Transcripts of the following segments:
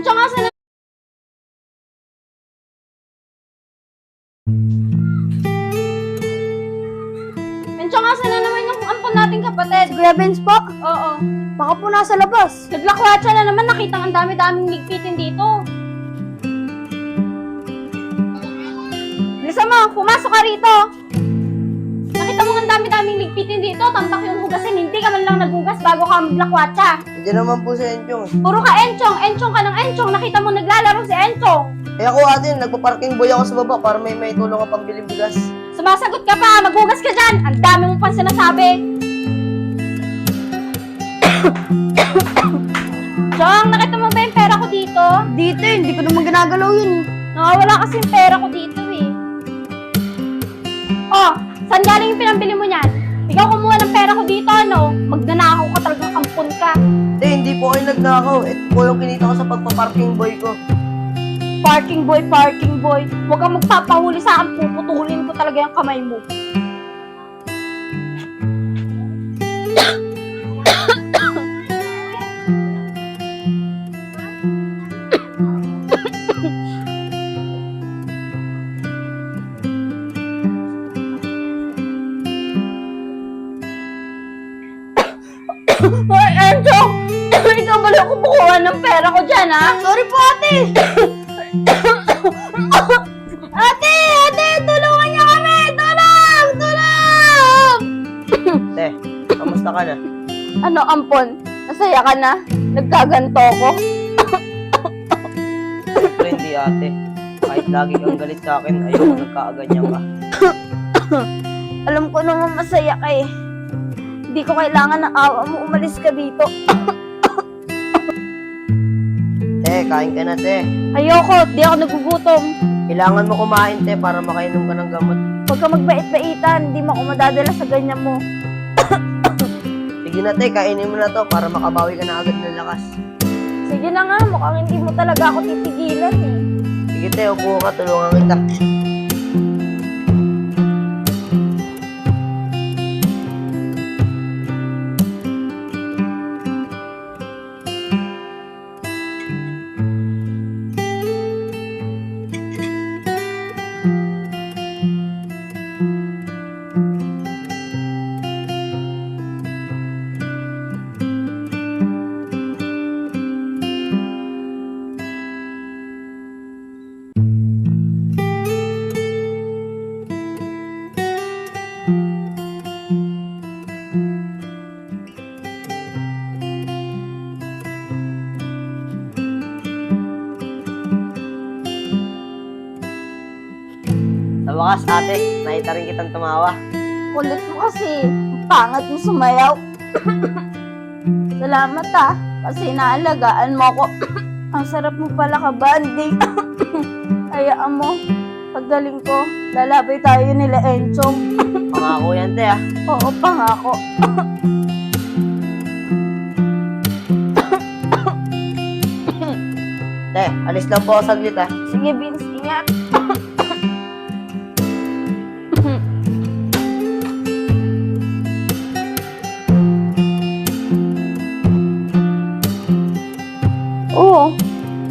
Enchong, asan na? Enchong, asan na naman yung ampon nating kapatid? Kuya Benz po, Oo. baka po nasa labas. Naglakwatsa na naman, nakitang ang dami-daming ligpitin dito. Bilisan mo, pumasok ka rito. Nakita mo ang dami-daming ligpitin dito, tambak yung hugasin, hindi ka man lang naghugas bago ka maglakwatsa. Hindi naman po si Enchong. Puro ka enchong ka ng enchong, nakita mo naglalaro si enchong. Eh ako ate, nagpa-parking boy ako sa baba para may tulong ka pang biling bigas. Sumasagot ka pa, maghugas ka dyan, ang dami mo pang sinasabi. Chong, nakita mo ba yung pera ko dito? Dito, hindi ko naman ginagalaw yun eh. Nakawala kasi yung pera ko dito eh. Oh, saan galing yung pinambili mo niyan? Ikaw kumuha ng pera ko dito, ano? Magnanakaw ka, talagang ampun ka. Hindi po kayo nagnakaw. Ito po yung kinita ko sa pagpa-parking boy ko. Parking boy, parking boy. Huwag kang magpapahuli sa akin, puputulin ko talaga yung kamay mo. Ay, Enzo! Ikaw ba lang kumukuha ng pera ko dyan, ha? Sorry po ate! Ate! Ate! Tulungan niyo kami! Tulong! Tulong! Te, kamusta ka na? Ano, ampon? Nasaya ka na? Nagkaganto ko? Siyempre hindi ate. Kahit lagi kang galit sa akin, ayoko nagkaaganyan ka. Alam ko naman masaya ka eh. Hindi ko kailangan ng awa mo, umalis ka dito. Te, kain ka na te. Ayoko, di ako nagugutom. Kailangan mo kumain te para makainom ka ng gamot. Huwag ka magbait-baitan, hindi mo ako madadala sa ganyan mo. Sige na te, kainin mo na to para makabawi ka na agad ng lakas. Sige na nga, mukhang hindi mo talaga ako titigilan eh. Sige te, upo ka, tulungan kita. Sa wakas ate, nakita rin kitang tumawa. Kulit mo kasi, ang pangat mo sumayaw. Salamat ah, kasi naalagaan mo ako. Ang sarap mo pala ka-banding. Hayaan mo, pagdaling ko, lalabay tayo nila Enchong. Pangako yan te ah. Oo, pangako. Te, alis lang po ako saglit ah. Sige Vince, ingat. Oo,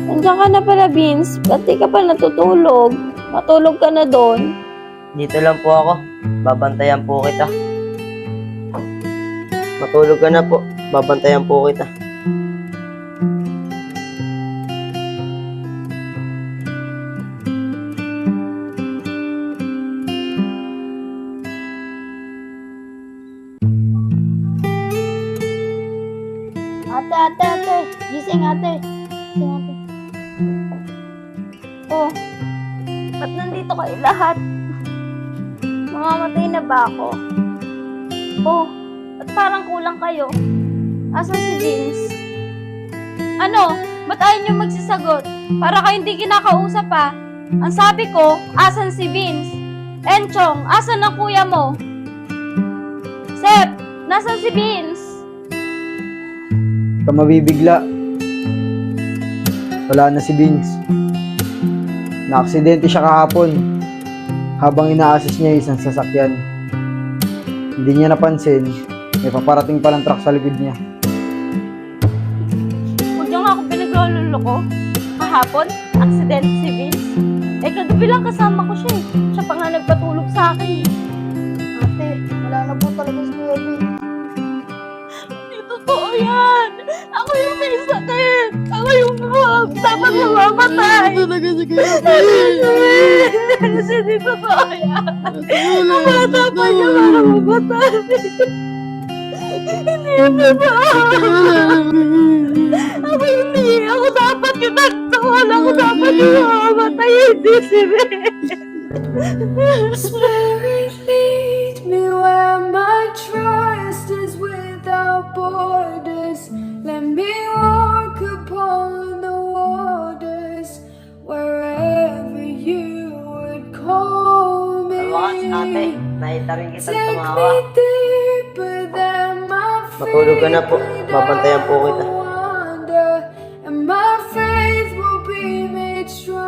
nandiyan ka na pala Vince. Ba't di ka pa natutulog? Matulog ka na doon. Dito lang po ako. Babantayan po kita. Matulog ka na po. Babantayan po kita. Ate. Gising ate. Gising ate. Oh, ba't nandito kayo lahat? Mamamatay na ba ako? Oh, ba't parang kulang kayo? Asan si Vince? Ano? Ba't ayaw niyo magsasagot? Para kayo hindi kinakausap pa. Ang sabi ko, asan si Vince? Enchong, asan ang kuya mo? Sep, nasan si Vince? Ka mabibigla. Wala na si Vince. Na-aksidente siya kahapon habang ina-assist niya yung isang sasakyan. Hindi niya napansin, may paparating palang truck sa likod niya. Huwag niyo nga ako pinaglololo ko. kahapon? Aksidente si Vince? Eh, kagabi lang kasama ko siya eh. Siya pa nga nagpatulog sa akin eh. Ate, wala na po talaga si Kuya Vince. Hindi totoo yan! Ako yung may sakit! Ako yung dapat mamamatay! Talaga si Kuya Vince. Hindi totoo yan! Ang bata pa niya para mamatay! Hindi yan totoo! Ako dapat yung nagtuon! Ako dapat yung mamamatay! Hindi si Vince! Spirit, lead me where my trust is without borders. Let me walk upon the waters wherever you would call me. Wakas ate, nakita rin kitang Take tumawa. me deeper than my Matulog ka na po. Babantayan po kita. wander, and my faith will be made strong.